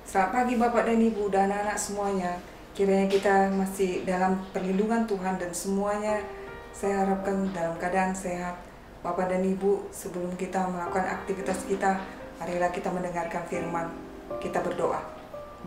Selamat pagi Bapak dan Ibu dan anak-anak semuanya. Kiranya kita masih dalam perlindungan Tuhan dan semuanya saya harapkan dalam keadaan sehat. Bapak dan Ibu, sebelum kita melakukan aktivitas kita, marilah kita mendengarkan firman. Kita berdoa.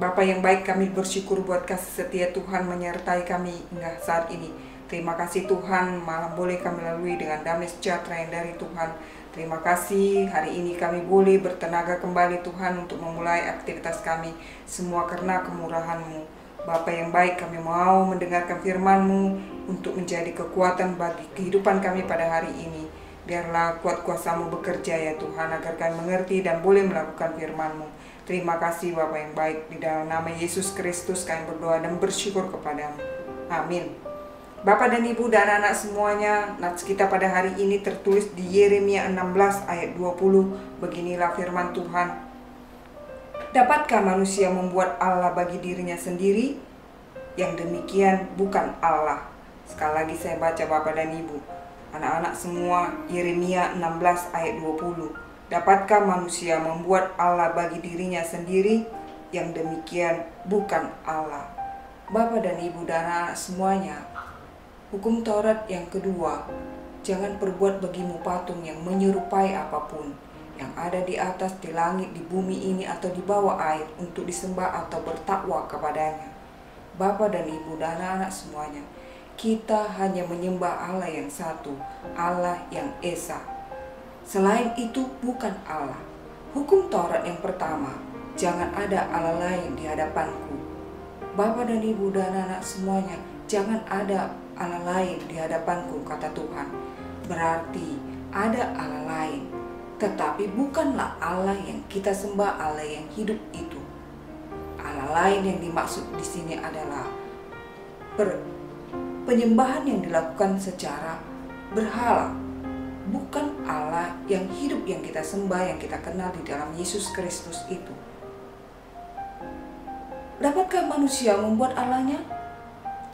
Bapa yang baik, kami bersyukur buat kasih setia Tuhan menyertai kami hingga saat ini. Terima kasih Tuhan, malam boleh kami lalui dengan damai sejahtera yang dari Tuhan. Terima kasih hari ini kami boleh bertenaga kembali Tuhan untuk memulai aktivitas kami. Semua karena kemurahan-Mu. Bapa yang baik, kami mau mendengarkan firman-Mu untuk menjadi kekuatan bagi kehidupan kami pada hari ini. Biarlah kuat kuasa-Mu bekerja ya Tuhan, agar kami mengerti dan boleh melakukan firman-Mu. Terima kasih Bapa yang baik, di dalam nama Yesus Kristus kami berdoa dan bersyukur kepadamu. Amin. Bapak dan Ibu dan anak-anak semuanya, nats kita pada hari ini tertulis di Yeremia 16 ayat 20. Beginilah firman Tuhan. Dapatkah manusia membuat Allah bagi dirinya sendiri? Yang demikian bukan Allah. Sekali lagi saya baca Bapak dan Ibu. Anak-anak semua, Yeremia 16 ayat 20. Dapatkah manusia membuat Allah bagi dirinya sendiri? Yang demikian bukan Allah. Bapak dan Ibu dan anak-anak semuanya, hukum Taurat yang kedua, jangan perbuat bagimu patung yang menyerupai apapun yang ada di atas, di langit, di bumi ini atau di bawah air untuk disembah atau bertakwa kepadanya. Bapak dan Ibu dan anak-anak semuanya, kita hanya menyembah Allah yang satu, Allah yang Esa. Selain itu bukan Allah. Hukum Taurat yang pertama, jangan ada Allah lain di hadapanku. Bapak dan Ibu dan anak-anak semuanya, jangan ada Allah lain di hadapanku, kata Tuhan. Berarti ada Allah lain, tetapi bukanlah Allah yang kita sembah, Allah yang hidup itu. Allah lain yang dimaksud di sini adalah penyembahan yang dilakukan secara berhala, bukan Allah yang hidup yang kita sembah, yang kita kenal di dalam Yesus Kristus itu. Dapatkah manusia membuat Allahnya?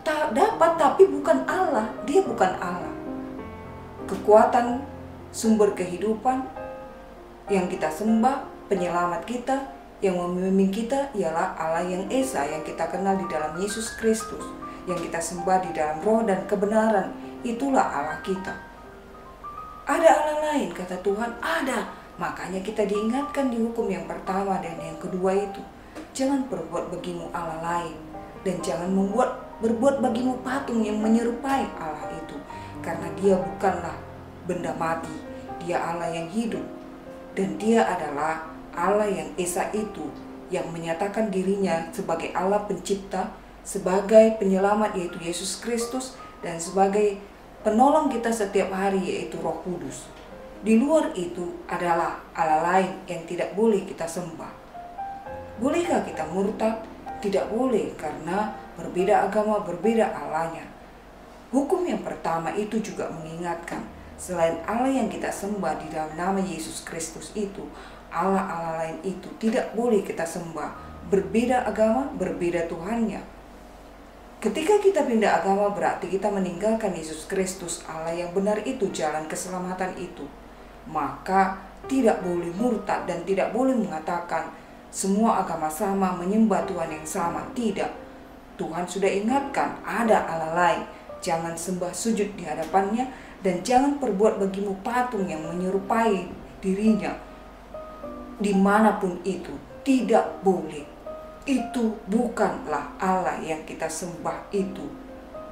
Dapat, tapi bukan Allah. Dia bukan Allah. Kekuatan, sumber kehidupan yang kita sembah, penyelamat kita, yang membimbing kita ialah Allah yang Esa, yang kita kenal di dalam Yesus Kristus, yang kita sembah di dalam roh dan kebenaran. Itulah Allah kita. Ada Allah lain, kata Tuhan, ada. Makanya kita diingatkan di hukum yang pertama dan yang kedua itu, jangan perbuat bagimu Allah lain, dan jangan berbuat bagimu patung yang menyerupai Allah itu, karena dia bukanlah benda mati, dia Allah yang hidup, dan dia adalah Allah yang Esa itu, yang menyatakan dirinya sebagai Allah pencipta, sebagai penyelamat yaitu Yesus Kristus, dan sebagai penolong kita setiap hari yaitu Roh Kudus. Di luar itu adalah Allah lain yang tidak boleh kita sembah. Bolehkah kita murtad? Tidak boleh, karena berbeda agama, berbeda Allahnya. Hukum yang pertama itu juga mengingatkan, selain Allah yang kita sembah di dalam nama Yesus Kristus itu, Allah-Allah lain itu tidak boleh kita sembah. Berbeda agama, berbeda Tuhannya. Ketika kita pindah agama, berarti kita meninggalkan Yesus Kristus, Allah yang benar itu, jalan keselamatan itu. Maka tidak boleh murtad dan tidak boleh mengatakan semua agama sama, menyembah Tuhan yang sama. Tidak. Tuhan sudah ingatkan, ada Allah lain. Jangan sembah sujud di hadapannya, dan jangan perbuat bagimu patung yang menyerupai dirinya. Dimanapun itu, tidak boleh. Itu bukanlah Allah yang kita sembah itu.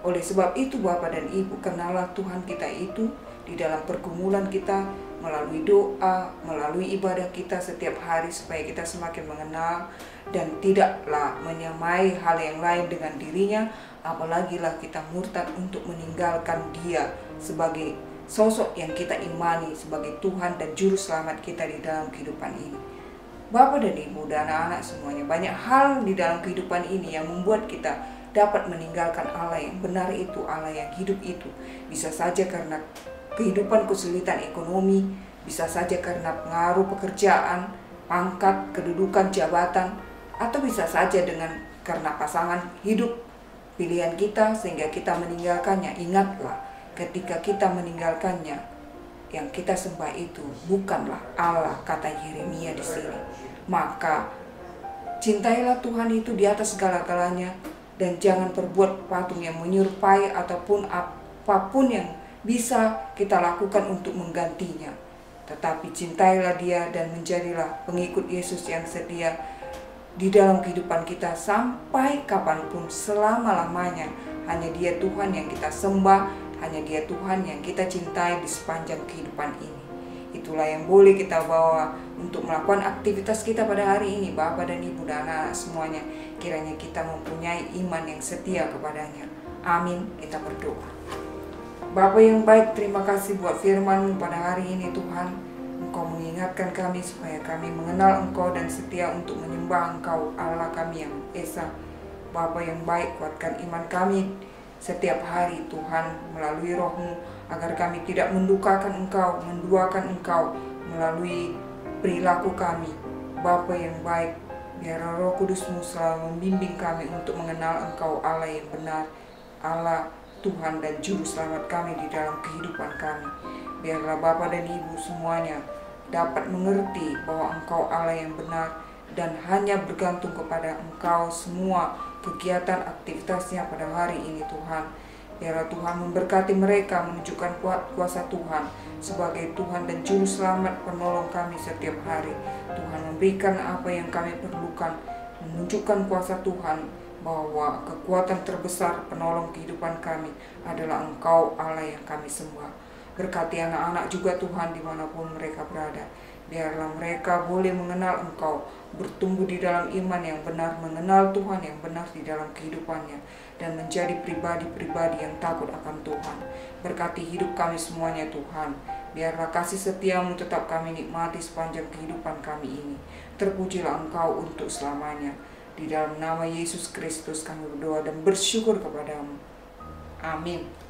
Oleh sebab itu Bapak dan Ibu, kenallah Tuhan kita itu di dalam pergumulan kita, melalui doa, melalui ibadah kita setiap hari, supaya kita semakin mengenal dan tidaklah menyamai hal yang lain dengan dirinya, apalagi lah kita murtad untuk meninggalkan dia sebagai sosok yang kita imani sebagai Tuhan dan Juru Selamat kita di dalam kehidupan ini. Bapak dan Ibu dan anak-anak semuanya, banyak hal di dalam kehidupan ini yang membuat kita dapat meninggalkan Allah yang benar itu, Allah yang hidup itu. Bisa saja karena kehidupan kesulitan ekonomi, bisa saja karena pengaruh pekerjaan, pangkat, kedudukan, jabatan, atau bisa saja karena pasangan hidup pilihan kita sehingga kita meninggalkannya. Ingatlah, ketika kita meninggalkannya, yang kita sembah itu bukanlah Allah, kata Yeremia di sini. Maka Cintailah Tuhan itu di atas segala-galanya, dan jangan perbuat patung yang menyerupai ataupun apapun yang bisa kita lakukan untuk menggantinya. Tetapi cintailah Dia dan menjadilah pengikut Yesus yang setia di dalam kehidupan kita sampai kapanpun, selama-lamanya. Hanya Dia Tuhan yang kita sembah, hanya Dia Tuhan yang kita cintai di sepanjang kehidupan ini. Itulah yang boleh kita bawa untuk melakukan aktivitas kita pada hari ini, Bapak dan Ibu dan anak semuanya. Kiranya kita mempunyai iman yang setia kepadanya. Amin. Kita berdoa. Bapa yang baik, terima kasih buat firman-Mu pada hari ini Tuhan. Engkau mengingatkan kami supaya kami mengenal Engkau dan setia untuk menyembah Engkau, Allah kami yang Esa. Bapa yang baik, kuatkan iman kami setiap hari Tuhan melalui Roh-Mu, agar kami tidak mendukakan Engkau, menduakan Engkau melalui perilaku kami. Bapa yang baik, biar Roh Kudus-Mu selalu membimbing kami untuk mengenal Engkau, Allah yang benar, Allah Tuhan dan Juru Selamat kami di dalam kehidupan kami. Biarlah Bapa dan Ibu semuanya dapat mengerti bahwa Engkau Allah yang benar dan hanya bergantung kepada Engkau semua kegiatan aktivitasnya pada hari ini Tuhan. Biarlah Tuhan memberkati mereka, menunjukkan kuasa Tuhan sebagai Tuhan dan Juru Selamat penolong kami setiap hari. Tuhan memberikan apa yang kami perlukan, menunjukkan kuasa Tuhan bahwa kekuatan terbesar penolong kehidupan kami adalah Engkau Allah yang kami sembah. Berkati anak-anak juga Tuhan dimanapun mereka berada. Biarlah mereka boleh mengenal Engkau, bertumbuh di dalam iman yang benar, mengenal Tuhan yang benar di dalam kehidupannya, dan menjadi pribadi-pribadi yang takut akan Tuhan. Berkati hidup kami semuanya Tuhan. Biarlah kasih setia-Mu tetap kami nikmati sepanjang kehidupan kami ini. Terpujilah Engkau untuk selamanya. Di dalam nama Yesus Kristus kami berdoa dan bersyukur kepadamu. Amin.